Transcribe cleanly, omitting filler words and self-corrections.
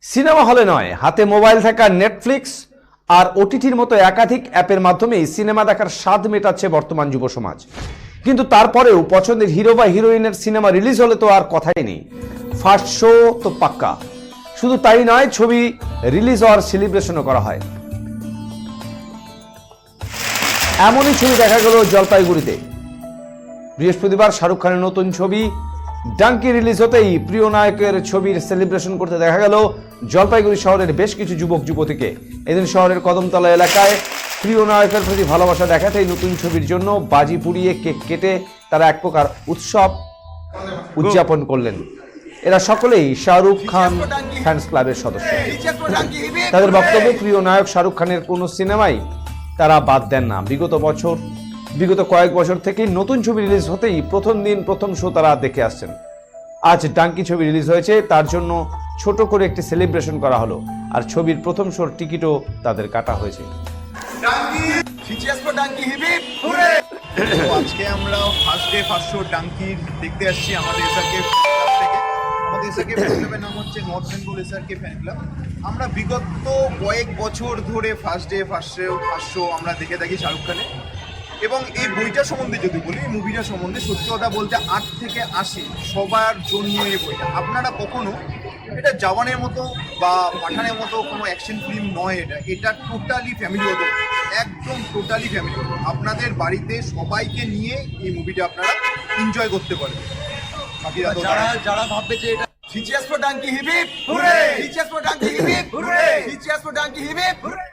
Cinema হলে নয়, হাতে মোবাইল থাকা নেটফ্লিক্স আর ওটিটির মতো একাধিক অ্যাপের মাধ্যমেই সিনেমা দেখার স্বাদ মেটাচ্ছে বর্তমান যুব সমাজ। কিন্তু তারপরেও পছন্দের হিরো বা হিরোইনের সিনেমা রিলিজ হলে তো আর কথাই নেই, ফার্স্ট শো তো পাক্কা। শুধু তাই নয়, ছবি রিলিজ হওয়ার সেলিব্রেশনও করা হয়। এমনই ছবি দেখা গেল জলপাইগুড়িতে। বৃহস্পতিবার শাহরুখ খানের নতুন ছবি ডাঙ্কি রিলিজ হতেই প্রিয় নায়কের ছবির সেলিব্রেশন করতে দেখা গেল জলপাইগুড়ি শহরের বেশ কিছু যুবক যুবতীকে। এদিন শহরের কদমতলা এলাকায় প্রিয় নায়কের প্রতি ভালোবাসা দেখাতেই নতুন ছবির জন্য বাজি পুড়িয়ে কেক কেটে তারা এক প্রকার উৎসব উদযাপন করলেন। এরা সকলেই শাহরুখ খান ফ্যান্স ক্লাবের সদস্য। তাদের বক্তব্য, প্রিয় নায়ক শাহরুখ খানের কোনো সিনেমাই তারা বাদ দেন না। বিগত কয়েক বছর থেকেই নতুন ছবি রিলিজ হতেই প্রথম দিন প্রথম শো তারা দেখে আসছেন। আজ ডাঙ্কি ছবি রিলিজ হয়েছে, তার জন্য ছোট করে একটি সেলিব্রেশন করা হলো, আর ছবির প্রথম শোর টিকিটও তাদের কাটা হয়েছে। আজকে আমরা first day first show Dunki দেখতে আসছি আমাদের এসআরকে থেকে। আমাদের এসআরকে ফ্যান ক্লাবের নাম হচ্ছে north Bengal SRK fan club. আমরা বিগত কয়েক বছর ধরে ফার্স্ট ডে ফার্স্ট শো আমরা দেখে থাকি শাহরুখ খানের। এবং এই বইটা সম্বন্ধে যদি বলি, এই মুভিটা সম্বন্ধে সত্যি কথা বলতে 8 থেকে 80 সবার জন্য এই বইটা। আপনারা কখনো এটা জওয়ানের মতো বা পাঠানের মতো কোনো অ্যাকশন ফিল্ম নয়, এটা টোটালি ফ্যামিলিগত, একদম টোটালি ফ্যামিলিগত। আপনাদের বাড়িতে সবাইকে নিয়ে এই মুভিটা আপনারা এনজয় করতে পারবেন। যারা ভাববে যে এটা Cheers for Donkey, hip hip! Hooray! Cheers for Donkey, hip hip! Hooray! Cheers for Donkey, hip hip! Hooray!